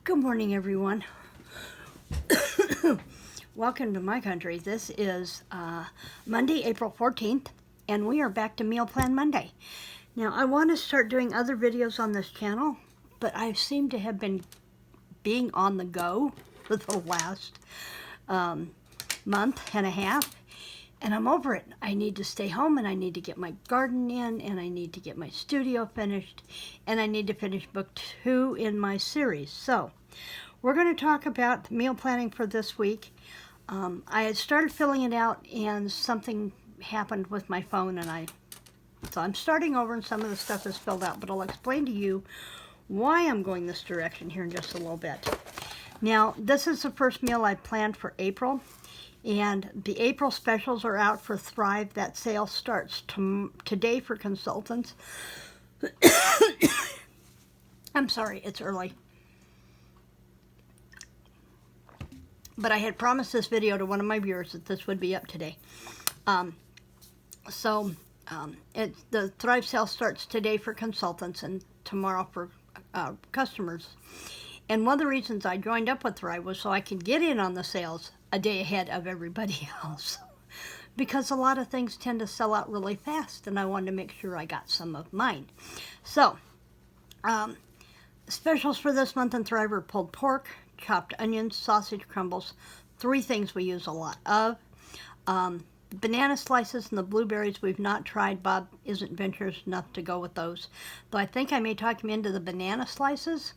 Good morning, everyone. Welcome to my country. This is Monday, April 14th, and we are back to Meal Plan Monday. Now, I want to start doing other videos on this channel, but I seem to have been being on the go for the last month and a half, and I'm over it. I need to stay home, and I need to get my garden in, and I need to get my studio finished, and I need to finish book 2 in my series. So, we're going to talk about meal planning for this week. I had started filling it out, and something happened with my phone, and so I'm starting over, and some of the stuff is filled out, but I'll explain to you why I'm going this direction here in just a little bit. Now, this is the first meal I planned for April. And the April specials are out for Thrive. That sale starts today for consultants. I'm sorry, it's early. But I had promised this video to one of my viewers that this would be up today. The Thrive sale starts today for consultants and tomorrow for customers. And one of the reasons I joined up with Thrive was so I could get in on the sales a day ahead of everybody else, because a lot of things tend to sell out really fast, and I wanted to make sure I got some of mine. So, specials for this month in Thrive are pulled pork, chopped onions, sausage crumbles, 3 things we use a lot of. Banana slices and the blueberries we've not tried. Bob isn't venturous enough to go with those, though I think I may talk him into the banana slices,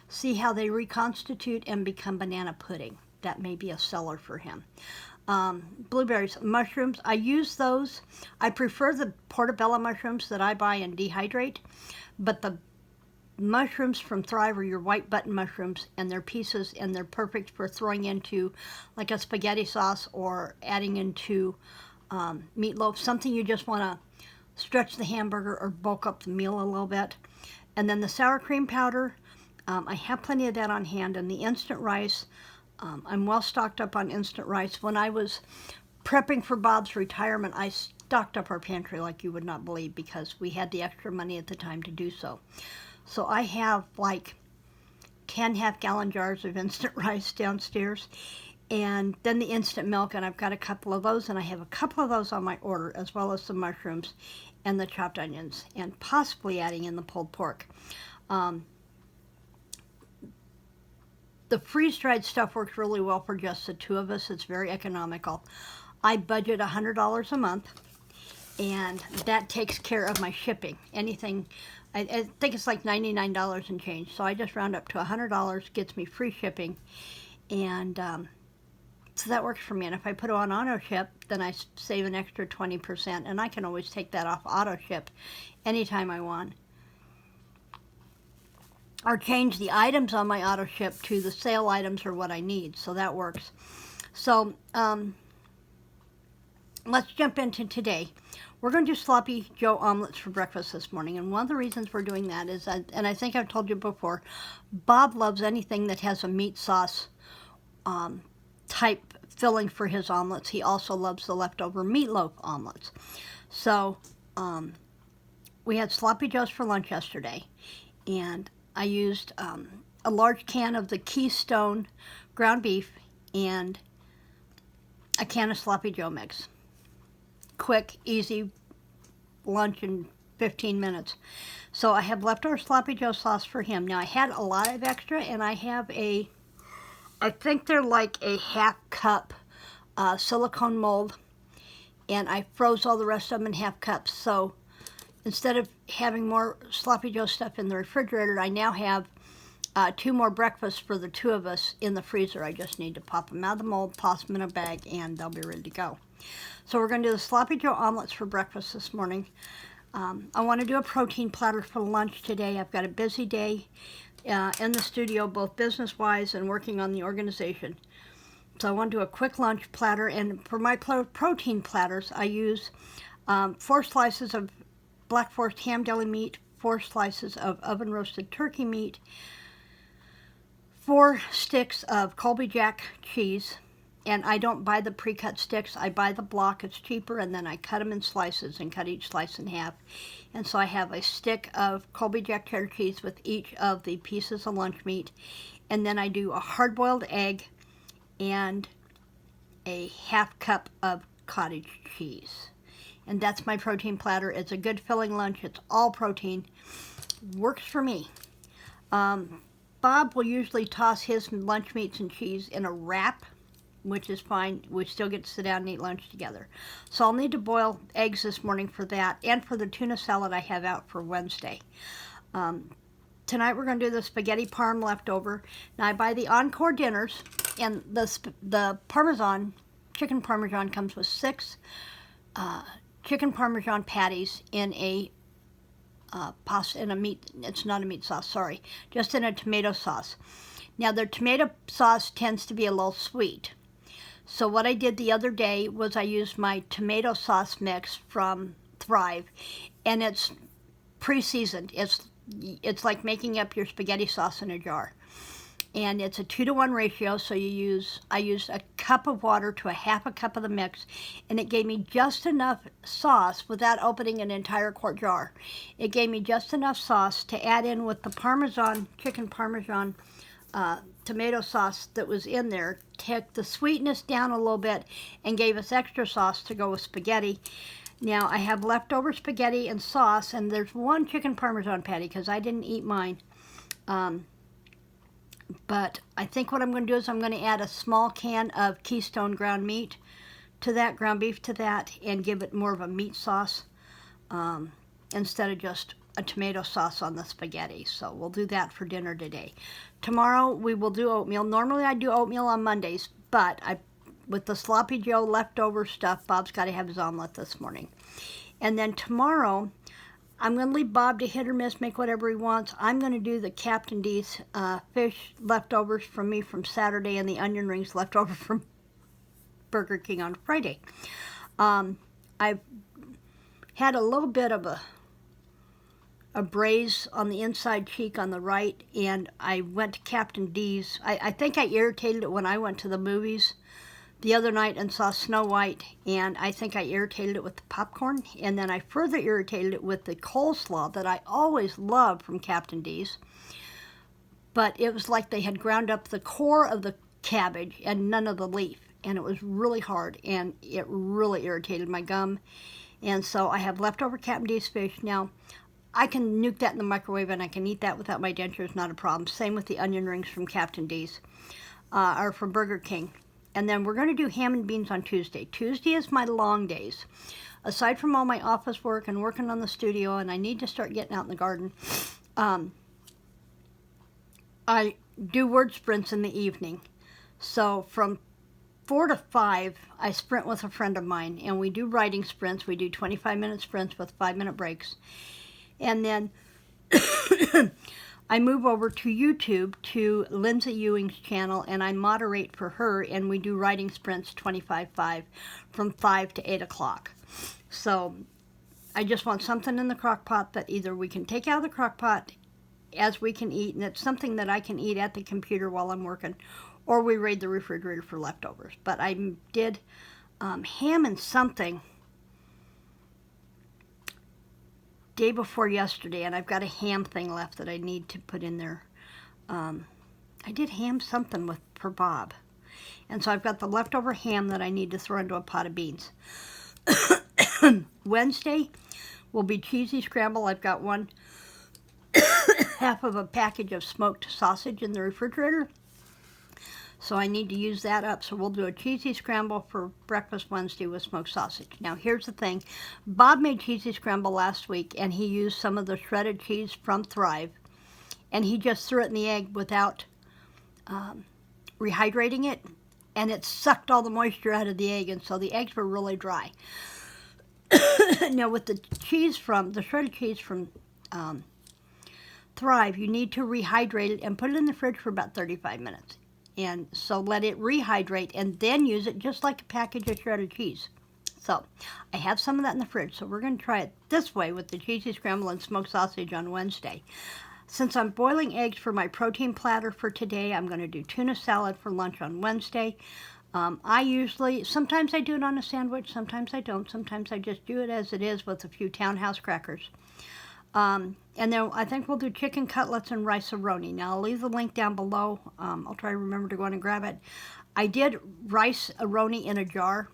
see how they reconstitute and become banana pudding. That may be a seller for him. Blueberries, mushrooms, I use those. I prefer the portobello mushrooms that I buy and dehydrate, but the mushrooms from Thrive are your white button mushrooms, and they're pieces, and they're perfect for throwing into like a spaghetti sauce or adding into meatloaf, something you just want to stretch the hamburger or bulk up the meal a little bit. And then the sour cream powder, I have plenty of that on hand, and the instant rice. I'm well stocked up on instant rice. When I was prepping for Bob's retirement, I stocked up our pantry like you would not believe, because we had the extra money at the time to do so. So I have like 10 half-gallon jars of instant rice downstairs, and then the instant milk, and I've got a couple of those, and I have a couple of those on my order, as well as the mushrooms and the chopped onions, and possibly adding in the pulled pork. The freeze-dried stuff works really well for just the 2 of us. It's very economical. I budget $100 a month, and that takes care of my shipping. Anything, I think it's like $99 and change, so I just round up to $100, gets me free shipping, and so that works for me. And if I put it on auto ship, then I save an extra 20%, and I can always take that off auto ship anytime I want, or change the items on my auto ship to the sale items or what I need, so that works. So let's jump into today. We're going to do sloppy Joe omelets for breakfast this morning, and one of the reasons we're doing that is, and I think I've told you before, Bob loves anything that has a meat sauce type filling for his omelets. He also loves the leftover meatloaf omelets. So we had sloppy Joes for lunch yesterday, and I used a large can of the Keystone ground beef and a can of sloppy Joe mix. Quick, easy lunch in 15 minutes. So I have leftover sloppy Joe sauce for him. Now I had a lot of extra, and I have I think they're like a half cup silicone mold, and I froze all the rest of them in half cups. So instead of having more sloppy Joe stuff in the refrigerator, I now have 2 more breakfasts for the 2 of us in the freezer. I just need to pop them out of the mold, toss them in a bag, and they'll be ready to go. So we're going to do the sloppy Joe omelets for breakfast this morning. I want to do a protein platter for lunch today. I've got a busy day in the studio, both business-wise and working on the organization. So I want to do a quick lunch platter, and for my protein platters, I use 4 slices of Black Forest ham deli meat, 4 slices of oven roasted turkey meat, 4 sticks of Colby Jack cheese, and I don't buy the pre-cut sticks. I buy the block. It's cheaper, and then I cut them in slices and cut each slice in half. And so I have a stick of Colby Jack cheddar cheese with each of the pieces of lunch meat, and then I do a hard-boiled egg and a half cup of cottage cheese. And that's my protein platter. It's a good filling lunch. It's all protein. Works for me. Bob will usually toss his lunch meats and cheese in a wrap, which is fine. We still get to sit down and eat lunch together. So I'll need to boil eggs this morning for that, and for the tuna salad I have out for Wednesday. Tonight we're going to do the spaghetti parm leftover. Now I buy the Encore dinners, and the Parmesan, chicken Parmesan, comes with 6 chicken Parmesan patties in a pasta, in a meat, it's not a meat sauce, sorry, just in a tomato sauce. Now their tomato sauce tends to be a little sweet. So what I did the other day was I used my tomato sauce mix from Thrive, and it's pre-seasoned. It's like making up your spaghetti sauce in a jar. And it's a 2-to-1 ratio, so I used a cup of water to a half a cup of the mix, and it gave me just enough sauce without opening an entire quart jar. It gave me just enough sauce to add in with the Parmesan, chicken Parmesan tomato sauce that was in there, took the sweetness down a little bit, and gave us extra sauce to go with spaghetti. Now I have leftover spaghetti and sauce, and there's 1 chicken Parmesan patty because I didn't eat mine. But I think what I'm going to do is I'm going to add a small can of Keystone ground meat to that, ground beef to that, and give it more of a meat sauce instead of just a tomato sauce on the spaghetti. So we'll do that for dinner today. Tomorrow we will do oatmeal. Normally I do oatmeal on Mondays, but with the Sloppy Joe leftover stuff, Bob's got to have his omelet this morning. And then tomorrow I'm going to leave Bob to hit or miss, make whatever he wants. I'm going to do the Captain D's fish leftovers from me from Saturday and the onion rings leftover from Burger King on Friday. I've had a little bit of a braise on the inside cheek on the right, and I went to Captain D's. I think I irritated it when I went to the movies the other night and saw Snow White, and I think I irritated it with the popcorn, and then I further irritated it with the coleslaw that I always loved from Captain D's, but it was like they had ground up the core of the cabbage and none of the leaf, and it was really hard, and it really irritated my gum. And so I have leftover Captain D's fish. Now I can nuke that in the microwave and I can eat that without my dentures, not a problem. Same with the onion rings from Captain D's or from Burger King. And then we're going to do ham and beans on Tuesday. Tuesday is my long days. Aside from all my office work and working on the studio, and I need to start getting out in the garden, I do word sprints in the evening. So from 4 to 5, I sprint with a friend of mine, and we do writing sprints. We do 25-minute sprints with 5-minute breaks. And then I move over to YouTube to Lindsay Ewing's channel, and I moderate for her, and we do writing sprints 25-5 from 5 to 8 o'clock. So I just want something in the crock pot that either we can take out of the crock pot as we can eat, and it's something that I can eat at the computer while I'm working, or we raid the refrigerator for leftovers. But I did ham and something day before yesterday, and I've got a ham thing left that I need to put in there. I did ham something for Bob, and so I've got the leftover ham that I need to throw into a pot of beans. Wednesday will be cheesy scramble. I've got half of a package of smoked sausage in the refrigerator, so I need to use that up. So we'll do a cheesy scramble for breakfast Wednesday with smoked sausage. Now here's the thing. Bob made cheesy scramble last week, and he used some of the shredded cheese from Thrive, and he just threw it in the egg without rehydrating it, and it sucked all the moisture out of the egg, and so the eggs were really dry. Now with the shredded cheese from Thrive, you need to rehydrate it and put it in the fridge for about 35 minutes. And so let it rehydrate and then use it just like a package of shredded cheese. So I have some of that in the fridge, so we're going to try it this way with the cheesy scramble and smoked sausage on Wednesday. Since I'm boiling eggs for my protein platter for today, I'm going to do tuna salad for lunch on Wednesday. Sometimes I do it on a sandwich, sometimes I don't. Sometimes I just do it as it is with a few Townhouse crackers. And then I think we'll do chicken cutlets and rice a roni. Now, I'll leave the link down below. I'll try to remember to go in and grab it. I did rice a roni in a jar.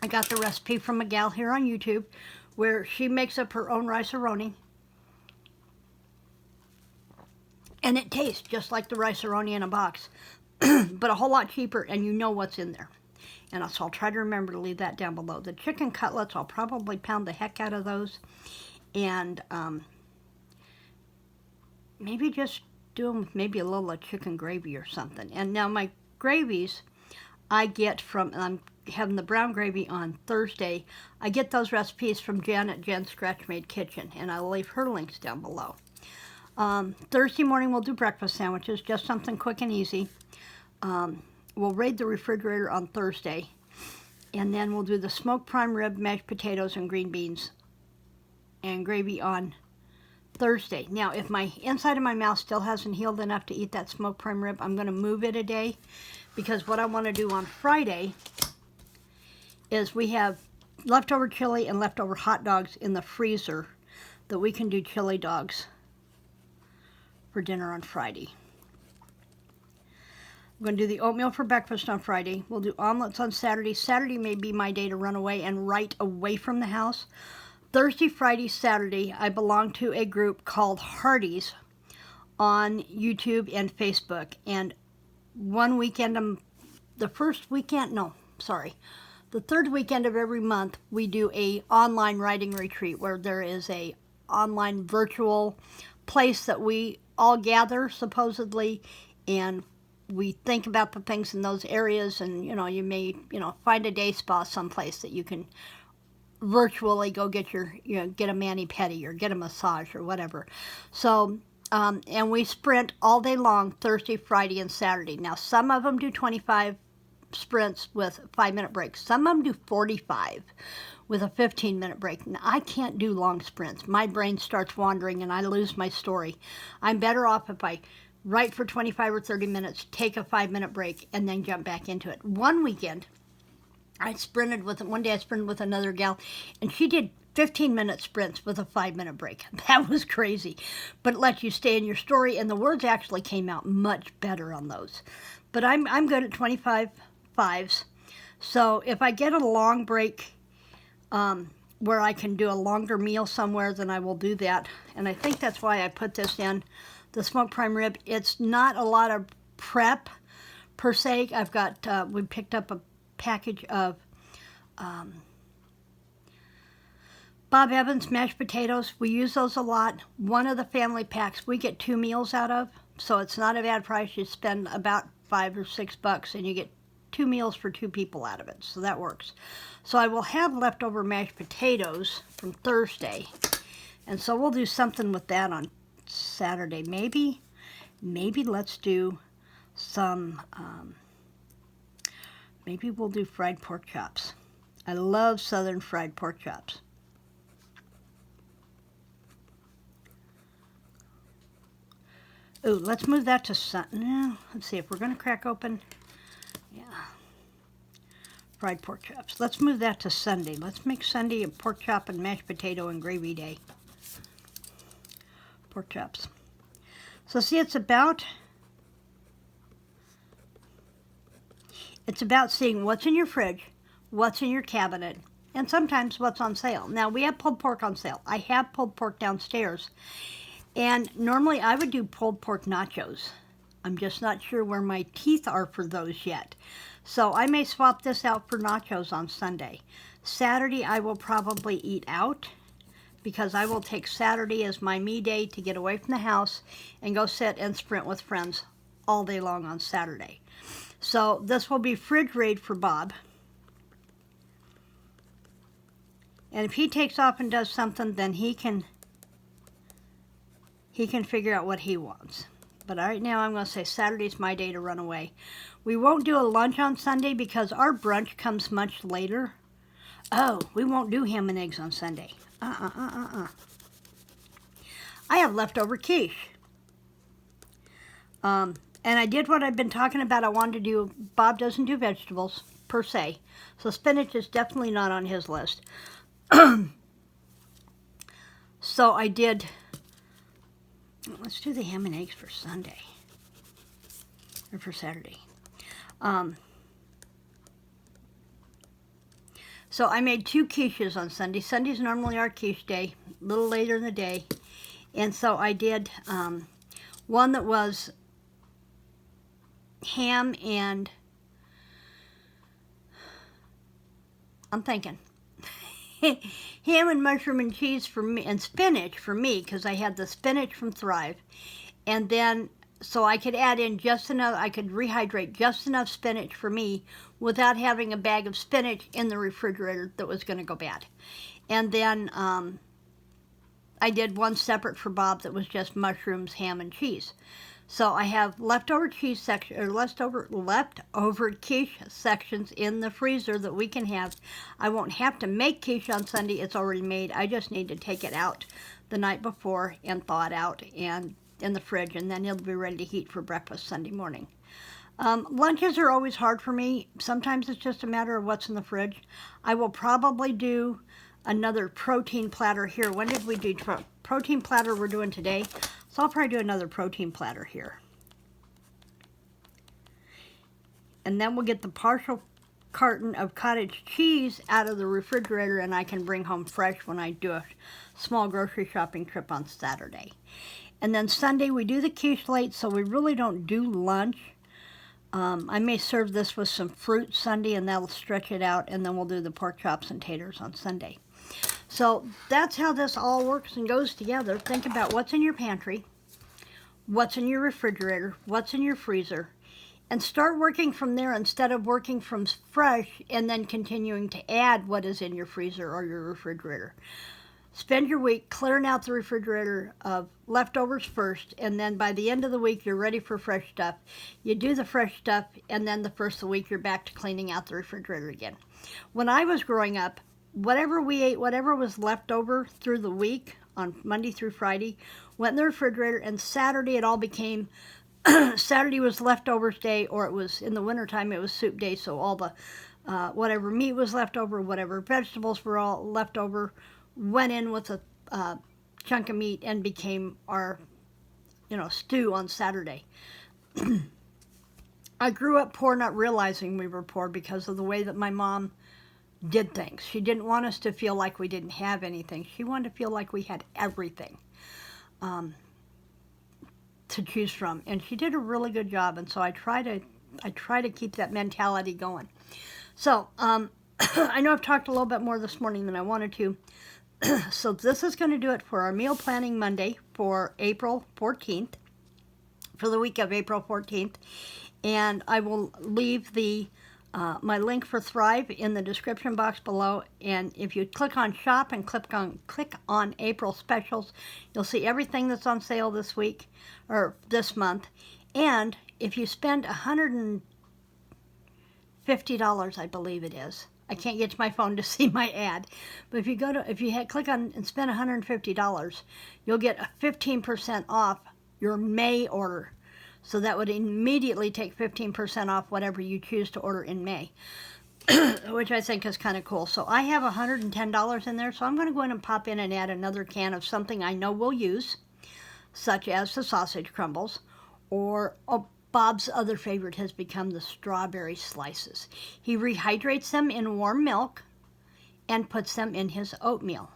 I got the recipe from a gal here on YouTube where she makes up her own rice a roni. And it tastes just like the rice a roni in a box, but a whole lot cheaper, and you know what's in there. And so I'll try to remember to leave that down below. The chicken cutlets, I'll probably pound the heck out of those. And maybe just do them with maybe a little chicken gravy or something. And now my gravies I get from, I'm having the brown gravy on Thursday. I get those recipes from Jen's Scratch Made Kitchen, and I'll leave her links down below. Thursday morning we'll do breakfast sandwiches, just something quick and easy. We'll raid the refrigerator on Thursday, and then we'll do the smoked prime rib, mashed potatoes, and green beans and gravy on Thursday. Now, if my inside of my mouth still hasn't healed enough to eat that smoked prime rib, I'm going to move it a day, because what I want to do on Friday is we have leftover chili and leftover hot dogs in the freezer that we can do chili dogs for dinner on Friday. I'm going to do the oatmeal for breakfast on Friday. We'll do omelets on Saturday. Saturday may be my day to run away and write away from the house. Thursday, Friday, Saturday, I belong to a group called Hardee's on YouTube and Facebook. And one weekend, the third weekend of every month, we do a online writing retreat where there is a online virtual place that we all gather, supposedly, and we think about the things in those areas. And, you may, find a day spa someplace that you can virtually go get get a mani-pedi or get a massage or whatever. So, and we sprint all day long, Thursday, Friday, and Saturday. Now, some of them do 25 sprints with 5-minute breaks. Some of them do 45 with a 15-minute break. Now, I can't do long sprints. My brain starts wandering and I lose my story. I'm better off if I write for 25 or 30 minutes, take a 5-minute break, and then jump back into it. One day I sprinted with another gal, and she did 15-minute sprints with a 5-minute break. That was crazy, but it lets you stay in your story, and the words actually came out much better on those. But I'm good at 25 fives, so if I get a long break where I can do a longer meal somewhere, then I will do that. And I think that's why I put this in, the smoked prime rib. It's not a lot of prep per se. I've got, we picked up a package of Bob Evans mashed potatoes. We use those a lot. One of the family packs we get 2 meals out of, so it's not a bad price. You spend about $5 or $6 and you get 2 meals for 2 people out of it, so that works. So I will have leftover mashed potatoes from Thursday, and so we'll do something with that on Saturday. Maybe let's do some maybe we'll do fried pork chops. I love southern fried pork chops. Ooh, let's move that to let's see if we're going to crack open. Yeah. Fried pork chops. Let's move that to Sunday. Let's make Sunday a pork chop and mashed potato and gravy day. Pork chops. So see, it's about seeing what's in your fridge, what's in your cabinet, and sometimes what's on sale. Now, we have pulled pork on sale. I have pulled pork downstairs. And normally I would do pulled pork nachos. I'm just not sure where my teeth are for those yet. So I may swap this out for nachos on Sunday. Saturday I will probably eat out, because I will take Saturday as my me day to get away from the house and go sit and sprint with friends all day long on Saturday. So this will be fridge raid for Bob. And if he takes off and does something, then he can figure out what he wants. But right now I'm going to say Saturday's my day to run away. We won't do a lunch on Sunday because our brunch comes much later. Oh, we won't do ham and eggs on Sunday. I have leftover quiche. And And I did what I've been talking about I wanted to do. Bob doesn't do vegetables, per se. So spinach is definitely not on his list. So I did, let's do the ham and eggs for Sunday. Or for Saturday. So I made 2 quiches on Sunday. Sunday's normally our quiche day, a little later in the day. And so I did one that was ham and, I'm thinking, ham and mushroom and cheese for me, and spinach for me, because I had the spinach from Thrive. And then, so I could add in just enough, I could rehydrate just enough spinach for me without having a bag of spinach in the refrigerator that was going to go bad. And then I did one separate for Bob that was just mushrooms, ham, and cheese. So I have leftover cheese section, or leftover quiche sections in the freezer that we can have. I won't have to make quiche on Sunday. It's already made. I just need to take it out the night before and thaw it out and in the fridge, and then it'll be ready to heat for breakfast Sunday morning. Lunches are always hard for me. Sometimes it's just a matter of what's in the fridge. I will probably do another protein platter here. When did we do protein platter? We're doing today. So I'll probably do another protein platter here. And then we'll get the partial carton of cottage cheese out of the refrigerator, and I can bring home fresh when I do a small grocery shopping trip on Saturday. And then Sunday we do the quiche late, so we really don't do lunch. I may serve this with some fruit Sunday, and that'll stretch it out, and then we'll do the pork chops and taters on Sunday. So that's how this all works and goes together. Think about what's in your pantry, what's in your refrigerator, what's in your freezer, and start working from there instead of working from fresh and then continuing to add what is in your freezer or your refrigerator. Spend your week clearing out the refrigerator of leftovers first, and then by the end of the week, you're ready for fresh stuff. You do the fresh stuff, and then the first of the week, you're back to cleaning out the refrigerator again. When I was growing up, whatever we ate, whatever was left over through the week, on Monday through Friday, went in the refrigerator, and Saturday it all became, Saturday was leftovers day, or it was, in the wintertime, it was soup day, so all the, whatever meat was left over, whatever vegetables were all left over, went in with a chunk of meat and became our, stew on Saturday. I grew up poor, not realizing we were poor because of the way that my mom did things. She didn't want us to feel like we didn't have anything. She wanted to feel like we had everything to choose from, and she did a really good job. And so I try to keep that mentality going. So I know I've talked a little bit more this morning than I wanted to. So this is going to do it for our Meal Planning Monday for April 14th, for the week of April 14th. And I will leave the my link for Thrive in the description box below. And if you click on Shop and click on April Specials, you'll see everything that's on sale this week, or this month. And if you spend $150, I believe it is. I can't get to my phone to see my ad, but if you click on and spend $150, you'll get a 15% off your May order. So that would immediately take 15% off whatever you choose to order in May, which I think is kind of cool. So I have $110 in there, so I'm going to go in and pop in and add another can of something I know we'll use, such as the sausage crumbles, or Bob's other favorite has become the strawberry slices. He rehydrates them in warm milk and puts them in his oatmeal.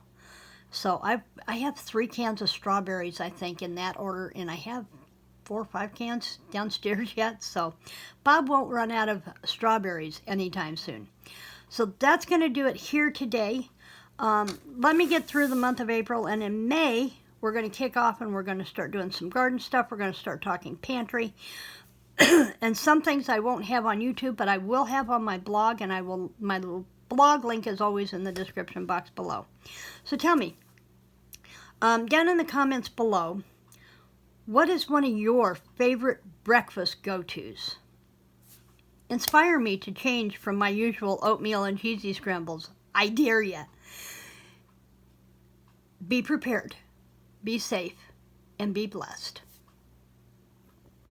So I have 3 cans of strawberries, I think, in that order, and I have 4 or 5 cans downstairs yet. So Bob won't run out of strawberries anytime soon. So that's going to do it here today. Let me get through the month of April, and in May, we're going to kick off and we're going to start doing some garden stuff. We're going to start talking pantry. And some things I won't have on YouTube, but I will have on my blog, and my blog link is always in the description box below. So tell me, down in the comments below, what is one of your favorite breakfast go-tos? Inspire me to change from my usual oatmeal and cheesy scrambles. I dare ya. Be prepared, be safe, and be blessed.